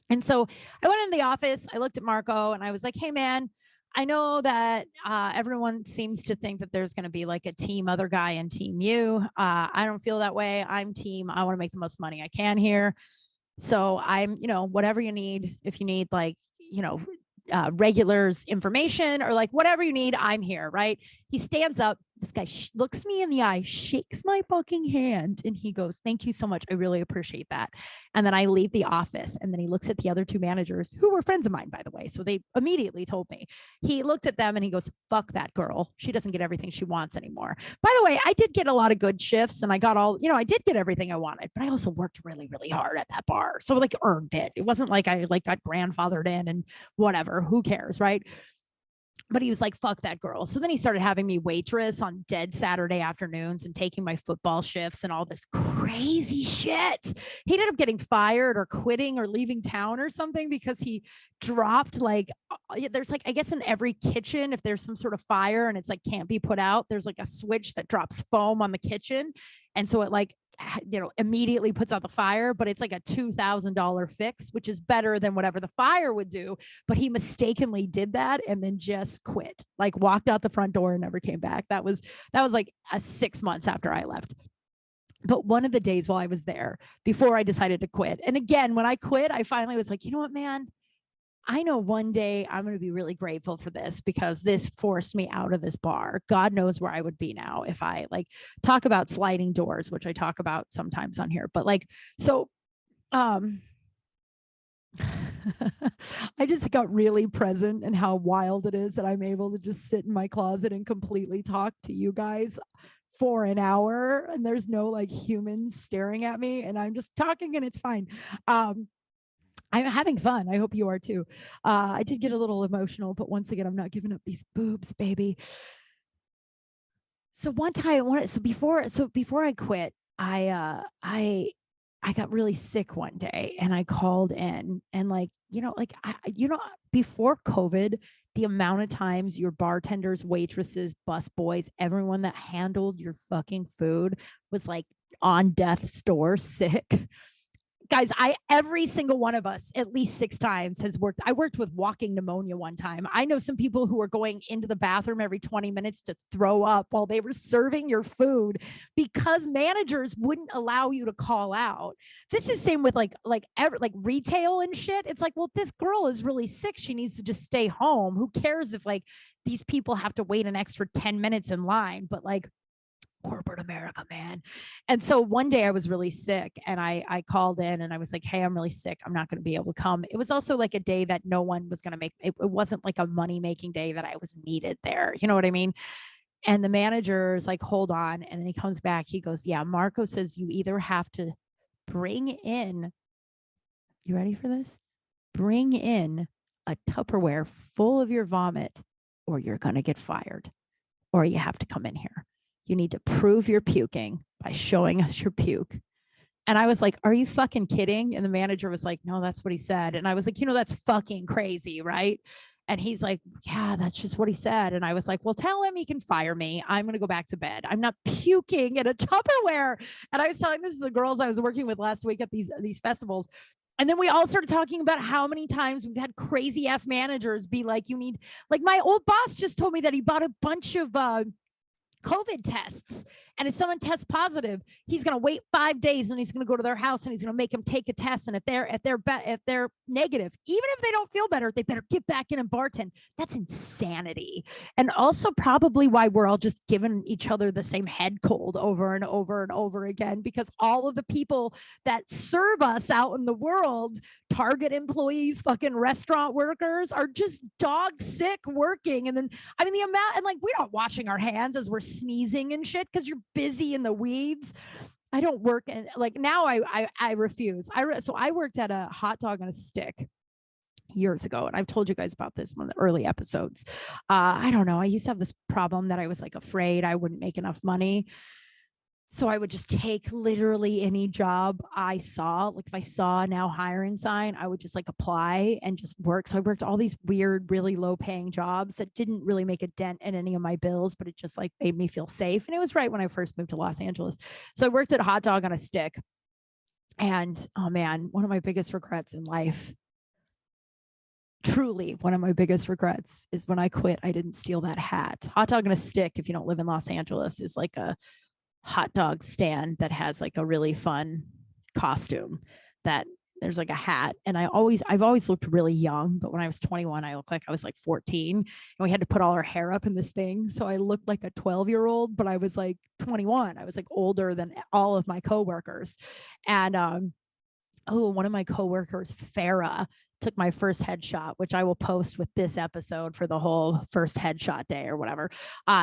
And so I went into the office, I looked at Marco and I was like, hey, man, I know that everyone seems to think that there's going to be like a team other guy and team you. I don't feel that way. I'm team. I want to make the most money I can here. So I'm, whatever you need, if you need like, regulars information or like whatever you need, I'm here. Right. He stands up. This guy looks me in the eye, shakes my fucking hand, and he goes, thank you so much. I really appreciate that. And then I leave the office. And then he looks at the other two managers who were friends of mine, by the way. So they immediately told me. He looked at them and he goes, fuck that girl. She doesn't get everything she wants anymore. By the way, I did get a lot of good shifts and I got I did get everything I wanted, but I also worked really, really hard at that bar. So like earned it. It wasn't like I got grandfathered in and whatever, who cares, right? But he was like, fuck that girl. So then he started having me waitress on dead Saturday afternoons and taking my football shifts and all this crazy shit. He ended up getting fired or quitting or leaving town or something because he dropped there's like, I guess in every kitchen, if there's some sort of fire and it's like can't be put out, there's like a switch that drops foam on the kitchen. And so it immediately puts out the fire, but it's like a $2,000 fix, which is better than whatever the fire would do. But he mistakenly did that and then just quit, like walked out the front door and never came back. That was like 6 months after I left. But one of the days while I was there, before I decided to quit, and again, when I quit, I finally was like, you know what, man? I know one day I'm going to be really grateful for this because this forced me out of this bar. God knows where I would be now if I talk about sliding doors, which I talk about sometimes on here. But I just got really present in how wild it is that I'm able to just sit in my closet and completely talk to you guys for an hour and there's no humans staring at me and I'm just talking and it's fine. I'm having fun. I hope you are too. I did get a little emotional, but once again, I'm not giving up these boobs, baby. So one time, before I quit, I got really sick one day, and I called in, and before COVID, the amount of times your bartenders, waitresses, busboys, everyone that handled your fucking food was like on death's door sick. Guys, every single one of us at least 6 times has worked. I worked with walking pneumonia one time. I know some people who were going into the bathroom every 20 minutes to throw up while they were serving your food because managers wouldn't allow you to call out. This is same with like retail and shit. It's like, well, this girl is really sick. She needs to just stay home. Who cares if these people have to wait an extra 10 minutes in line? But corporate America, man. And so one day I was really sick and I called in and I was like, hey, I'm really sick. I'm not going to be able to come. It was also like a day that no one was going to make. It wasn't like a money making day that I was needed there. You know what I mean? And the manager's like, hold on. And then he comes back. He goes, yeah, Marco says you either have to bring in, you ready for this? Bring in a Tupperware full of your vomit or you're going to get fired or you have to come in here. You need to prove you're puking by showing us your puke. And I was like, are you fucking kidding? And the manager was like, no, that's what he said. And I was like, that's fucking crazy, right? And he's like, yeah, that's just what he said. And I was like, well, tell him he can fire me. I'm going to go back to bed. I'm not puking in a Tupperware. And I was telling this to the girls I was working with last week at these festivals. And then we all started talking about how many times we've had crazy ass managers be like, you need, my old boss just told me that he bought a bunch of COVID tests. And if someone tests positive, he's going to wait 5 days and he's going to go to their house and he's going to make them take a test. And if they're negative, even if they don't feel better, they better get back in and bartend. That's insanity. And also probably why we're all just giving each other the same head cold over and over and over again, because all of the people that serve us out in the world, Target employees, fucking restaurant workers, are just dog sick working. And then, I mean, the amount, and we're not washing our hands as we're sneezing and shit because you're busy in the weeds. I don't work in now I refuse. So I worked at a hot dog on a stick years ago. And I've told you guys about this in one of the early episodes. I don't know. I used to have this problem that I was like afraid I wouldn't make enough money. So I would just take literally any job I saw. Like if I saw a now hiring sign, I would just like apply and just work. So I worked all these weird, really low paying jobs that didn't really make a dent in any of my bills, but it just like made me feel safe. And it was right when I first moved to Los Angeles. So I worked at a hot dog on a stick. And oh man, one of my biggest regrets in life, truly one of my biggest regrets, is when I quit, I didn't steal that hat. Hot dog on a stick, if you don't live in Los Angeles, is like a hot dog stand that has like a really fun costume that there's like a hat. And I've always looked really young, but when I was 21, I looked like I was like 14, and we had to put all our hair up in this thing. So I looked like a 12-year-old, but I was like 21. I was like older than all of my coworkers. And one of my coworkers, Farah, took my first headshot, which I will post with this episode for the whole first headshot day or whatever.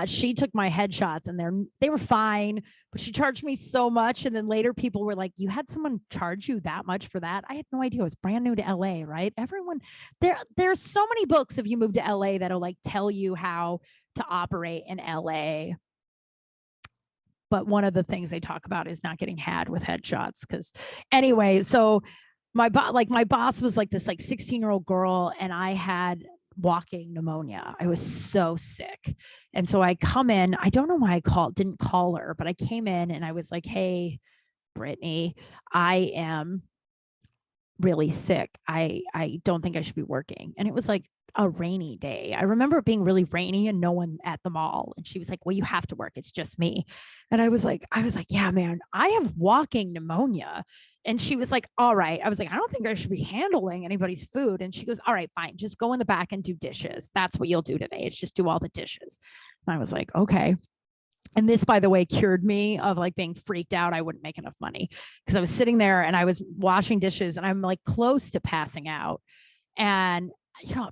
She took my headshots and they were fine, but she charged me so much. And then later people were like, you had someone charge you that much for that? I had no idea. I was brand new to LA, right? Everyone there's so many books if you move to LA that'll like tell you how to operate in LA. But one of the things they talk about is not getting had with headshots. Because anyway, so my boss was like this like 16-year-old girl, and I had walking pneumonia. I was so sick. And so I come in, I don't know why didn't call her, but I came in and I was like, hey, Brittany, I am really sick. I don't think I should be working. And it was like a rainy day. I remember it being really rainy and no one at the mall. And she was like, well, you have to work. It's just me. And I was like, yeah, man, I have walking pneumonia. And she was like, all right. I was like, I don't think I should be handling anybody's food. And she goes, all right, fine. Just go in the back and do dishes. That's what you'll do today. It's just do all the dishes. And I was like, okay. And this, by the way, cured me of like being freaked out I wouldn't make enough money, because I was sitting there and I was washing dishes and I'm like close to passing out. And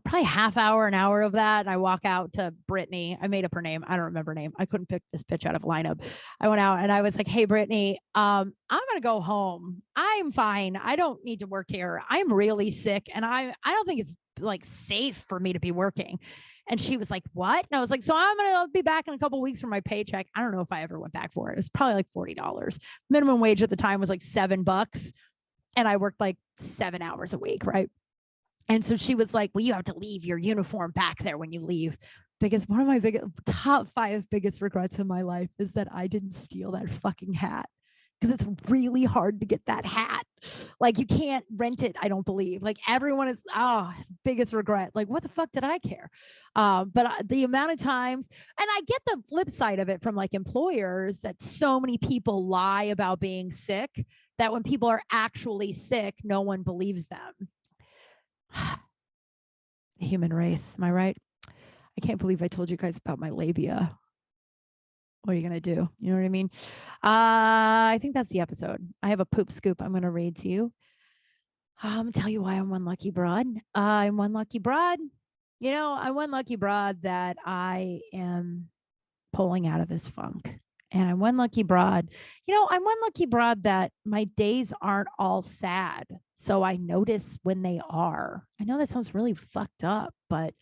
probably half hour, an hour of that. And I walk out to Brittany. I made up her name. I don't remember her name. I couldn't pick this bitch out of a lineup. I went out and I was like, hey, Brittany, I'm going to go home. I'm fine. I don't need to work here. I'm really sick. And I don't think it's like safe for me to be working. And she was like, what? And I was like, so I'm going to be back in a couple of weeks for my paycheck. I don't know if I ever went back for it. It was probably like $40. Minimum wage at the time was like $7. And I worked like 7 hours a week. Right. And so she was like, well, you have to leave your uniform back there when you leave. Because one of my top 5 biggest regrets in my life is that I didn't steal that fucking hat. Because it's really hard to get that hat. Like you can't rent it, I don't believe. Like everyone is, biggest regret. Like what the fuck did I care? But the amount of times, and I get the flip side of it from like employers, that so many people lie about being sick that when people are actually sick, no one believes them. Human race, am I right? I can't believe I told you guys about my labia. What are you going to do? You know what I mean? I think that's the episode. I have a poop scoop I'm going to read to you. Tell you why I'm one lucky broad. I'm one lucky broad. I'm one lucky broad that I am pulling out of this funk. And I'm one lucky broad. I'm one lucky broad that my days aren't all sad. So I notice when they are. I know that sounds really fucked up, but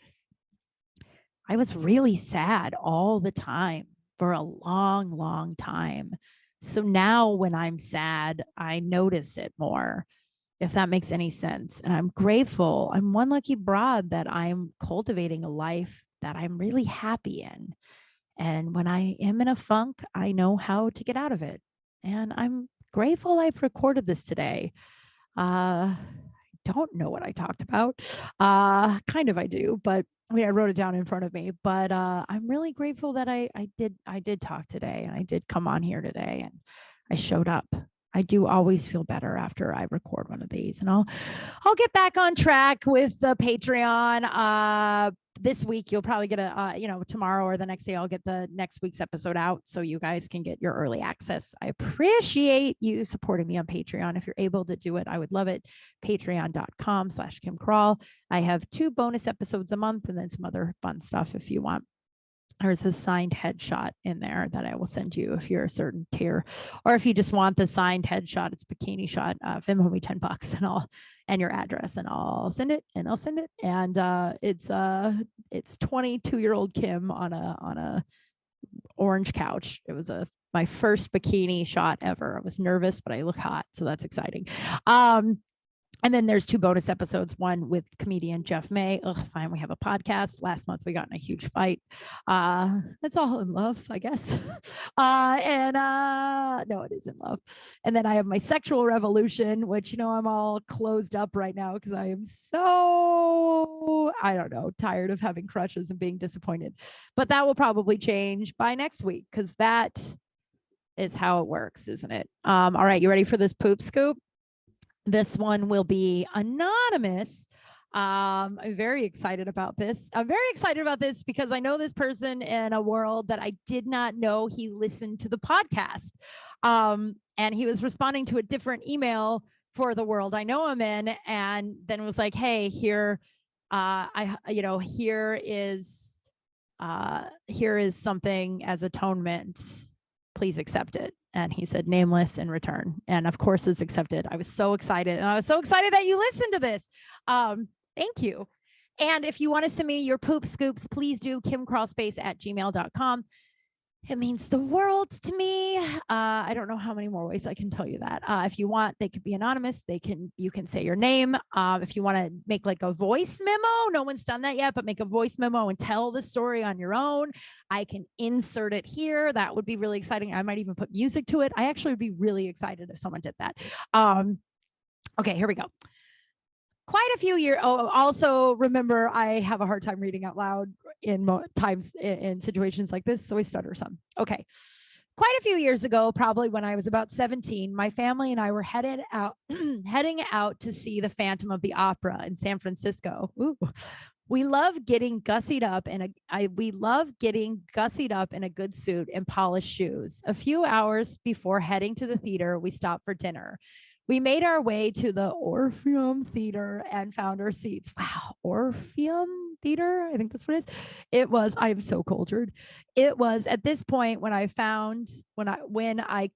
I was really sad all the time for a long, long time. So now when I'm sad, I notice it more, if that makes any sense. And I'm grateful. I'm one lucky broad that I'm cultivating a life that I'm really happy in. And when I am in a funk, I know how to get out of it. And I'm grateful I've recorded this today. I don't know what I talked about. Kind of I do, but I wrote it down in front of me. But I'm really grateful that I did talk today, and I did come on here today, and I showed up. I do always feel better after I record one of these, and I'll get back on track with the Patreon. This week you'll probably get tomorrow or the next day I'll get the next week's episode out, so you guys can get your early access. I appreciate you supporting me on Patreon. If you're able to do it, I would love it. Patreon.com/Kim Kral. I have 2 bonus episodes a month and then some other fun stuff if you want. there's a signed headshot in there that I will send you if you're a certain tier, or if you just want the signed headshot, it's bikini shot. Venmo me $10 and your address, and I'll send it. And it's 22-year-old Kim on a orange couch. It was my first bikini shot ever. I was nervous, but I look hot, so that's exciting. And then there's 2 bonus episodes, one with comedian Jeff May. Fine, we have a podcast. Last month we got in a huge fight. It's all in love, I guess. No, it isn't love. And then I have my sexual revolution, which, I'm all closed up right now because I am so, I don't know, tired of having crushes and being disappointed. But that will probably change by next week, because that is how it works, isn't it? All right, you ready for this poop scoop? This one will be anonymous. I'm very excited about this. I'm very excited about this because I know this person in a world that I did not know he listened to the podcast. And he was responding to a different email for the world I know him in, and then was like, hey, here is something as atonement. Please accept it. And he said, nameless in return. And of course it's accepted. I was so excited. And I was so excited that you listened to this. Thank you. And if you want to send me your poop scoops, please do kimcrawlspace@gmail.com. It means the world to me. I don't know how many more ways I can tell you that. If you want, they could be anonymous. You can say your name. If you want to make like a voice memo, no one's done that yet, but make a voice memo and tell the story on your own. I can insert it here. That would be really exciting. I might even put music to it. I actually would be really excited if someone did that. Okay, here we go. Quite a few years. Oh, also remember, I have a hard time reading out loud in times in situations like this, so I stutter some. Okay. Quite a few years ago, probably when I was about 17, my family and I were heading out to see the Phantom of the Opera in San Francisco. Ooh. We love getting gussied up in a good suit and polished shoes. A few hours before heading to the theater, we stopped for dinner. We made our way to the Orpheum Theater and found our seats. Wow, Orpheum Theater? I think that's what it is. It was, I am so cultured. It was at this point when I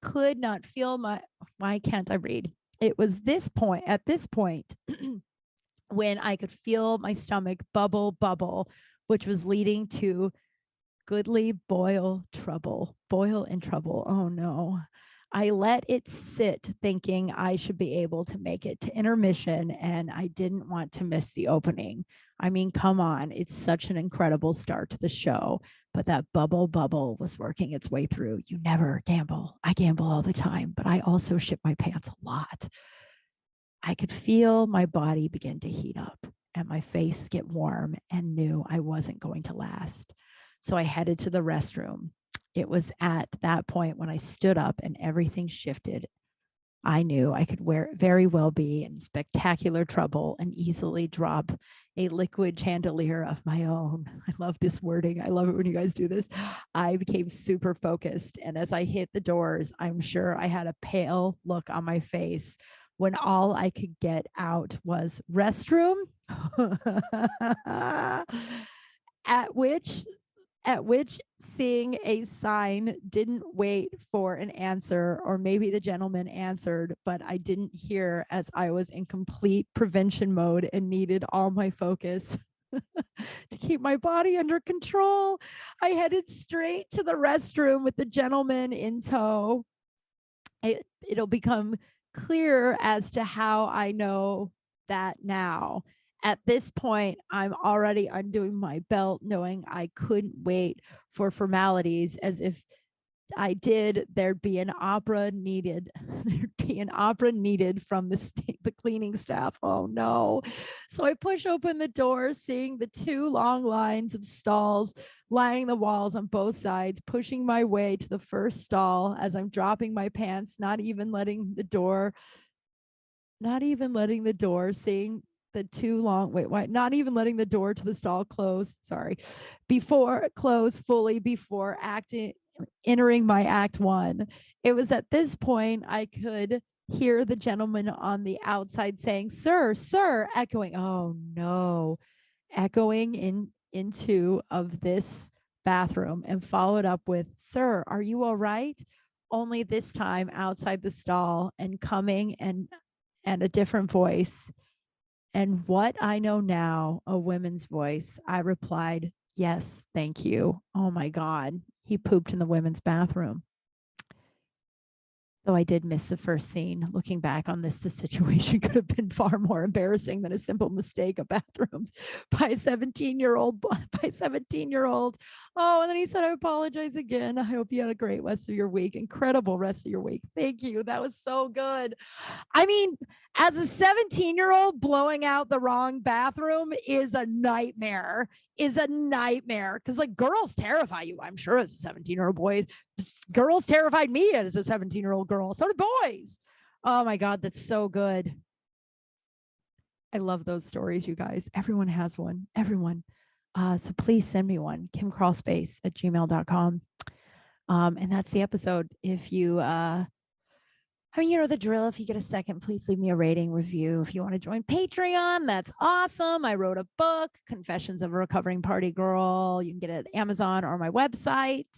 could not feel why can't I read? It was at this point when I could feel my stomach bubble, which was leading to goodly boil in trouble. Oh no. I let it sit thinking I should be able to make it to intermission, and I didn't want to miss the opening. I mean, come on, it's such an incredible start to the show, but that bubble was working its way through. You never gamble. I gamble all the time, but I also shit my pants a lot. I could feel my body begin to heat up and my face get warm, and knew I wasn't going to last. So I headed to the restroom. It was at that point when I stood up and everything shifted. I knew I could very well be in spectacular trouble and easily drop a liquid chandelier of my own. I love this wording. I love it when you guys do this. I became super focused. And as I hit the doors, I'm sure I had a pale look on my face when all I could get out was restroom. At which seeing a sign didn't wait for an answer, or maybe the gentleman answered, but I didn't hear as I was in complete prevention mode and needed all my focus to keep my body under control. I headed straight to the restroom with the gentleman in tow. It'll become clear as to how I know that now. At this point, I'm already undoing my belt, knowing I couldn't wait for formalities, as if I did, there'd be an opera needed. There'd be an opera needed from the cleaning staff. Oh no. So I push open the door, seeing the 2 long lines of stalls lining the walls on both sides, pushing my way to the first stall as I'm dropping my pants, not even letting the door, seeing the 2 long, not even letting the door to the stall close, close fully before entering my act 1. It was at this point I could hear the gentleman on the outside saying, sir, echoing, oh no, echoing into of this bathroom and followed up with, "Sir, are you all right?" Only this time outside the stall and coming and a different voice. And what I know now, a women's voice, I replied, "Yes, thank you." Oh my God. He pooped in the women's bathroom. Though I did miss the first scene. Looking back on this, the situation could have been far more embarrassing than a simple mistake of bathrooms by a 17-year-old. By 17-year-old. Oh, and then he said, "I apologize again. I hope you had a great rest of your week." Incredible rest of your week. Thank you. That was so good. I mean, as a 17-year-old, blowing out the wrong bathroom is a nightmare. Because like girls terrify you. I'm sure as a 17-year-old boy, girls terrified me as a 17-year-old girl. So did boys. Oh my God, that's so good. I love those stories, you guys. Everyone has one. Everyone. So please send me one. KimCrawlspace@gmail.com. And that's the episode. If you I mean, you know the drill. If you get a second, please leave me a rating, review. If you want to join Patreon, that's awesome. I wrote a book, Confessions of a Recovering Party Girl. You can get it at Amazon or my website.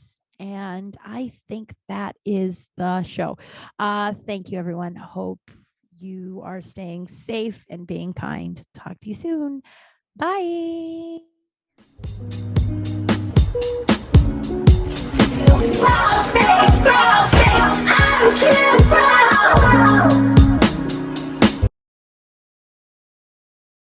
And I think that is the show. Thank you, everyone. Hope you are staying safe and being kind. Talk to you soon. Bye.